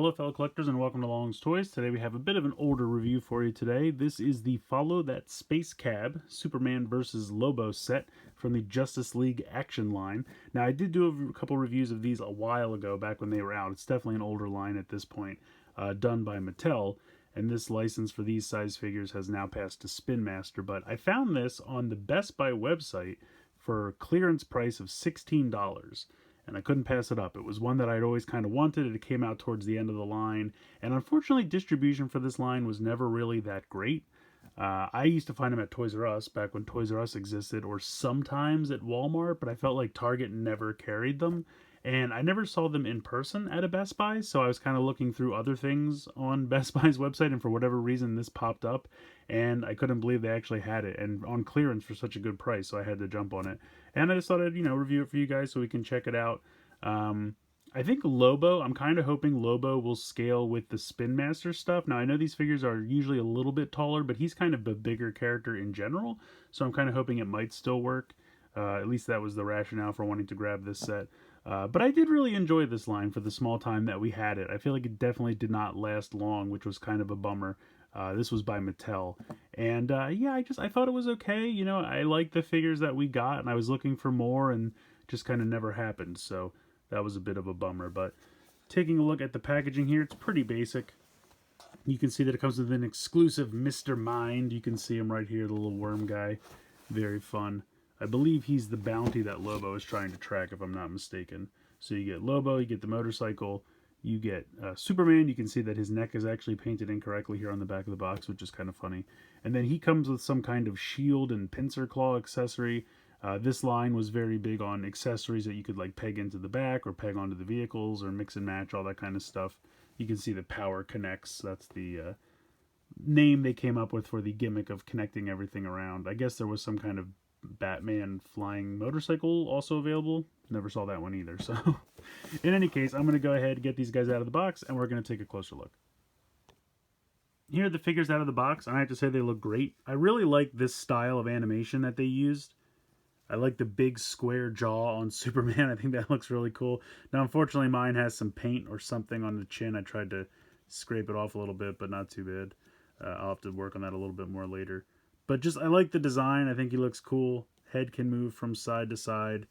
Hello fellow collectors and welcome to Long's Toys. Today we have a bit of an older review for you today. This is the Follow That Space Cab Superman vs. Lobo set from the Justice League Action line. Now I did do a couple reviews of these a while ago, back when they were out. It's definitely an older line at this point, done by Mattel. And this license for these size figures has now passed to Spin Master. But I found this on the Best Buy website for a clearance price of $16. And I couldn't pass it up. It was one that I'd always kind of wanted. It came out towards the end of the line, and unfortunately distribution for this line was never really that great. I used to find them at Toys R Us back when Toys R Us existed, or sometimes at Walmart, but I felt like Target never carried them, and I never saw them in person at a Best Buy, so I was kind of looking through other things on Best Buy's website, and for whatever reason this popped up, and I couldn't believe they actually had it, and on clearance for such a good price, so I had to jump on it. And I just thought I'd, review it for you guys so we can check it out. I think Lobo, I'm kind of hoping Lobo will scale with the Spin Master stuff. Now, I know these figures are usually a little bit taller, but he's kind of a bigger character in general, so I'm kind of hoping it might still work. At least that was the rationale for wanting to grab this set. But I did really enjoy this line for the small time that we had it. I feel like it definitely did not last long, which was kind of a bummer. This was by Mattel. And yeah, I thought it was okay. I liked the figures that we got, and I was looking for more, and just kind of never happened. So that was a bit of a bummer. But taking a look at the packaging here, it's pretty basic. You can see that it comes with an exclusive Mr. Mind. You can see him right here, the little worm guy. Very fun. I believe he's the bounty that Lobo is trying to track, if I'm not mistaken. So you get Lobo, you get the motorcycle, you get Superman. You can see that his neck is actually painted incorrectly here on the back of the box, which is kind of funny. And then he comes with some kind of shield and pincer claw accessory. This line was very big on accessories that you could like peg into the back or peg onto the vehicles or mix and match, all that kind of stuff. You can see the power connects. That's the name they came up with for the gimmick of connecting everything around. I guess there was some kind of Batman flying motorcycle also available. Never saw that one either. So in any case, I'm going to go ahead and get these guys out of the box, and we're going to take a closer look. Here are the figures out of the box, and I have to say they look great. I really like this style of animation that they used. I like the big square jaw on Superman. I think that looks really cool. Now, unfortunately, mine has some paint or something on the chin. I tried to scrape it off a little bit, but not too bad. I'll have to work on that a little bit more later. But I like the design. I think he looks cool. Head can move from side to side.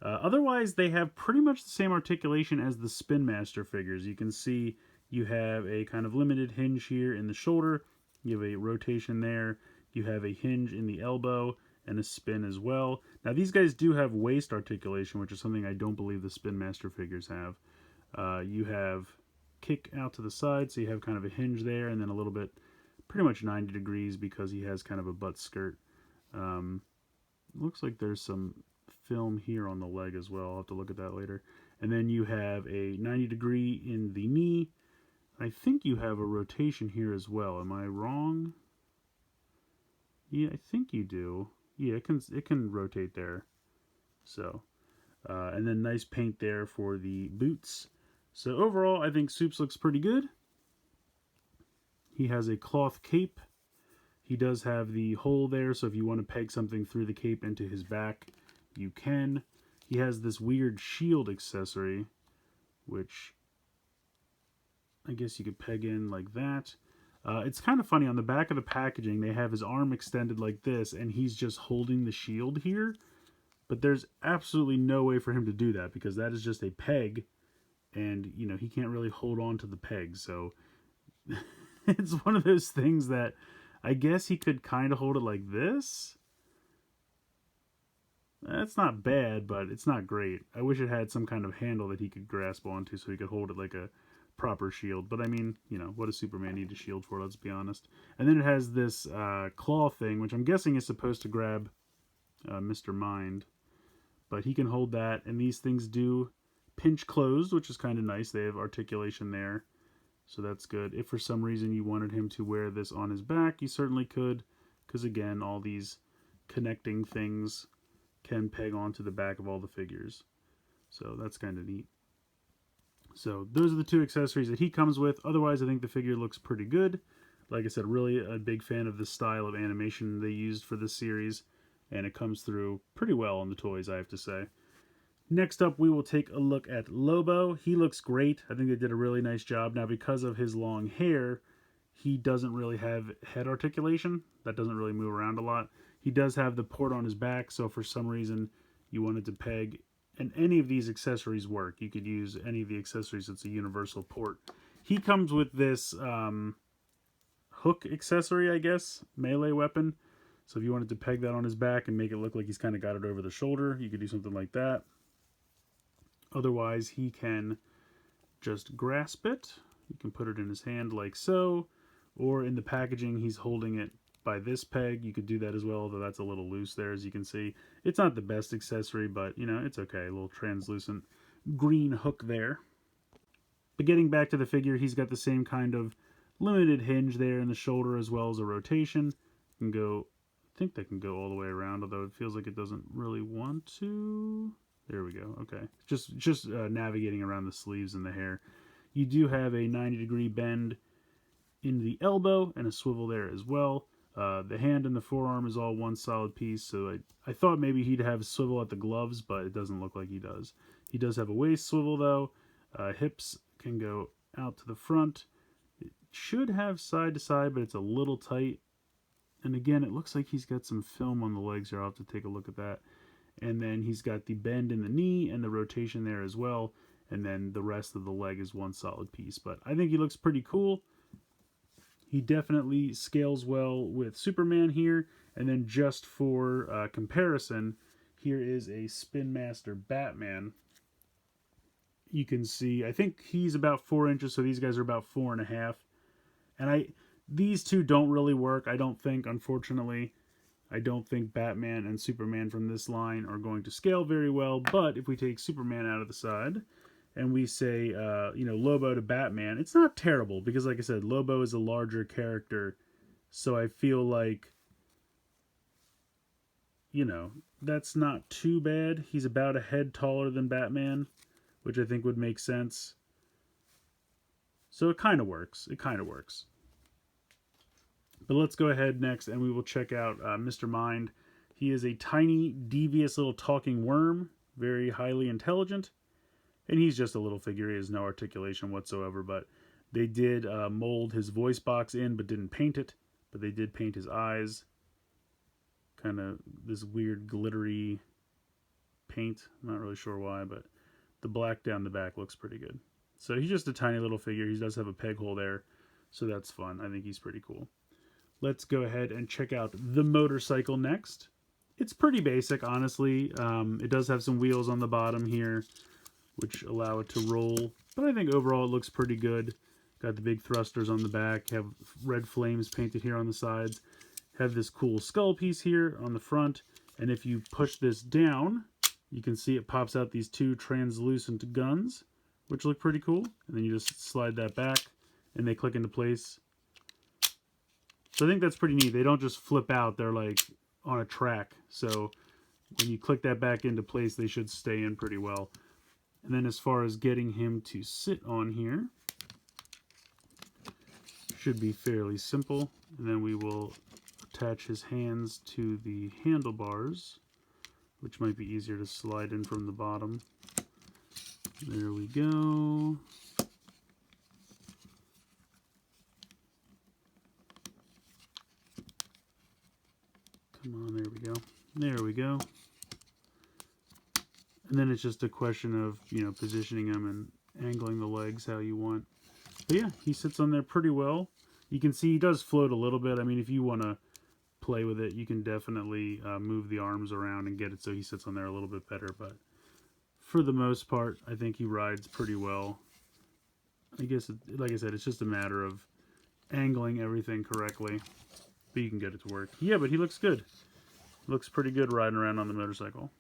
Otherwise, they have pretty much the same articulation as the Spin Master figures. You can see you have a kind of limited hinge here in the shoulder. You have a rotation there. You have a hinge in the elbow and a spin as well. Now, these guys do have waist articulation, which is something I don't believe the Spin Master figures have. You have kick out to the side, so you have kind of a hinge there, and then a little bit, pretty much 90 degrees because he has kind of a butt skirt. Looks like there's some film here on the leg as well. I'll have to look at that later. And then you have a 90-degree in the knee. I think you have a rotation here as well. Am I wrong? Yeah, I think you do. Yeah, it can rotate there. So, and then nice paint there for the boots. So overall, I think Supes looks pretty good. He has a cloth cape. He does have the hole there, so if you want to peg something through the cape into his back, you can. He has this weird shield accessory, which I guess you could peg in like that. It's kind of funny, on the back of the packaging, they have his arm extended like this, and he's just holding the shield here. But there's absolutely no way for him to do that, because that is just a peg, and, he can't really hold on to the peg, so it's one of those things that I guess he could kind of hold it like this. That's not bad, but it's not great. I wish it had some kind of handle that he could grasp onto so he could hold it like a proper shield. But I mean, what does Superman need a shield for, let's be honest. And then it has this claw thing, which I'm guessing is supposed to grab Mr. Mind. But he can hold that, and these things do pinch closed, which is kind of nice. They have articulation there, so that's good. If for some reason you wanted him to wear this on his back, you certainly could, because again, all these connecting things can peg onto the back of all the figures. So that's kind of neat. So those are the two accessories that he comes with. Otherwise, I think the figure looks pretty good. Like I said, really a big fan of the style of animation they used for this series, and it comes through pretty well on the toys, I have to say. Next up, we will take a look at Lobo. He looks great. I think they did a really nice job. Now, because of his long hair, he doesn't really have head articulation. That doesn't really move around a lot. He does have the port on his back, so for some reason you wanted to peg, and any of these accessories work. You could use any of the accessories. It's a universal port. He comes with this hook accessory, I guess, melee weapon. So if you wanted to peg that on his back and make it look like he's kind of got it over the shoulder, you could do something like that. Otherwise, he can just grasp it. You can put it in his hand like so, or in the packaging, he's holding it by this peg. You could do that as well, although that's a little loose there, as you can see. It's not the best accessory, but, you know, it's okay. A little translucent green hook there. But getting back to the figure, he's got the same kind of limited hinge there in the shoulder, as well as a rotation. You can go, I think that can go all the way around, although it feels like it doesn't really want to. There we go. Okay. Just navigating around the sleeves and the hair. You do have a 90-degree bend in the elbow and a swivel there as well. The hand and the forearm is all one solid piece, so I thought maybe he'd have a swivel at the gloves, but it doesn't look like he does. He does have a waist swivel, though. Hips can go out to the front. It should have side to side, but it's a little tight. And again, it looks like he's got some film on the legs here. I'll have to take a look at that. And then he's got the bend in the knee and the rotation there as well. And then the rest of the leg is one solid piece. But I think he looks pretty cool. He definitely scales well with Superman here. And then just for comparison, here is a Spin Master Batman. You can see, I think he's about 4 inches, so these guys are about 4.5. And these two don't really work, I don't think, unfortunately. I don't think Batman and Superman from this line are going to scale very well, but if we take Superman out of the side and we say, you know, Lobo to Batman, it's not terrible because, like I said, Lobo is a larger character, so I feel like, you know, that's not too bad. He's about a head taller than Batman, which I think would make sense. So it kind of works. It kind of works. But let's go ahead next and we will check out Mr. Mind. He is a tiny, devious little talking worm, very highly intelligent. And he's just a little figure. He has no articulation whatsoever. But they did mold his voice box in, but didn't paint it. But they did paint his eyes. Kind of this weird glittery paint. I'm not really sure why, but the black down the back looks pretty good. So he's just a tiny little figure. He does have a peg hole there. So that's fun. I think he's pretty cool. Let's go ahead and check out the motorcycle next. It's pretty basic, honestly. It does have some wheels on the bottom here, which allow it to roll. But I think overall it looks pretty good. Got the big thrusters on the back. Have red flames painted here on the sides. Have this cool skull piece here on the front. And if you push this down, you can see it pops out these two translucent guns, which look pretty cool. And then you just slide that back, and they click into place. So I think that's pretty neat. They don't just flip out. They're like on a track. So when you click that back into place, they should stay in pretty well. And then as far as getting him to sit on here, should be fairly simple. And then we will attach his hands to the handlebars, which might be easier to slide in from the bottom. There we go. Come on, there we go. There we go. And then it's just a question of, you know, positioning him and angling the legs how you want. But yeah, he sits on there pretty well. You can see he does float a little bit. I mean, if you want to play with it, you can definitely move the arms around and get it so he sits on there a little bit better. But for the most part, I think he rides pretty well. I guess, like I said, it's just a matter of angling everything correctly. But you can get it to work. Yeah, but he looks good. Looks pretty good riding around on the motorcycle.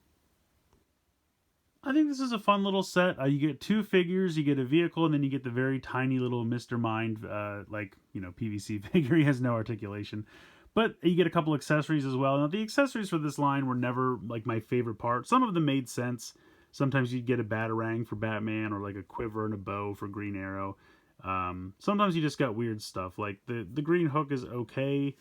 I think this is a fun little set. You get two figures, you get a vehicle, and then you get the very tiny little Mr. Mind, like, you know, PVC figure. He has no articulation. But you get a couple accessories as well. Now, the accessories for this line were never, like, my favorite part. Some of them made sense. Sometimes you'd get a batarang for Batman, or, like, a quiver and a bow for Green Arrow. Sometimes you just got weird stuff. Like, the green hook is okay.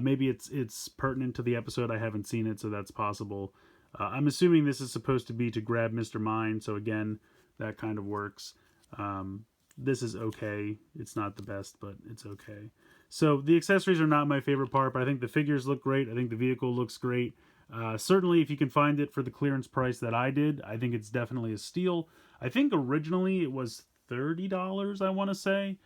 Maybe it's pertinent to the episode. I haven't seen it, so that's possible. I'm assuming this is supposed to be to grab Mr. Mime, so again, that kind of works. This is okay. It's not the best, but it's okay. So the accessories are not my favorite part, but I think the figures look great. I think the vehicle looks great. Certainly, if you can find it for the clearance price that I did, I think it's definitely a steal. I think originally it was $30, I want to say.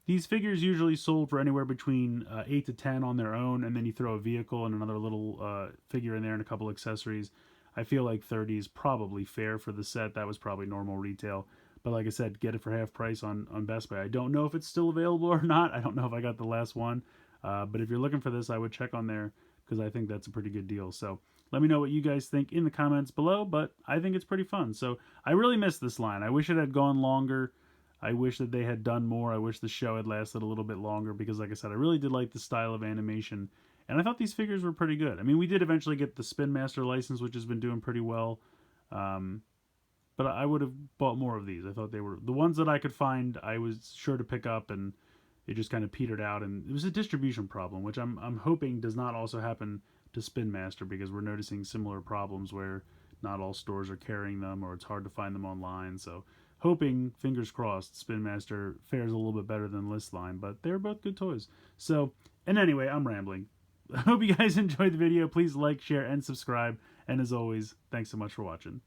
These figures usually sold for anywhere between 8 to 10 on their own, and then you throw a vehicle and another little figure in there and a couple accessories. I feel like 30 is probably fair for the set. That was probably normal retail. But like I said, get it for half price on Best Buy. I don't know if it's still available or not. I don't know if I got the last one. But if you're looking for this, I would check on there because I think that's a pretty good deal. So let me know what you guys think in the comments below. But I think it's pretty fun. So I really miss this line. I wish it had gone longer. I wish that they had done more. I wish the show had lasted a little bit longer because, like I said, I really did like the style of animation. And I thought these figures were pretty good. I mean, we did eventually get the Spin Master license, which has been doing pretty well. Um, but I would have bought more of these. I thought they were the ones that I could find. I was sure to pick up, and it just kind of petered out. And it was a distribution problem, which I'm hoping does not also happen to Spin Master because we're noticing similar problems where not all stores are carrying them, or it's hard to find them online. So hoping, fingers crossed, Spin Master fares a little bit better than Listline. But they're both good toys. So, and anyway, I'm rambling. I hope you guys enjoyed the video. Please like, share, and subscribe. And as always, thanks so much for watching.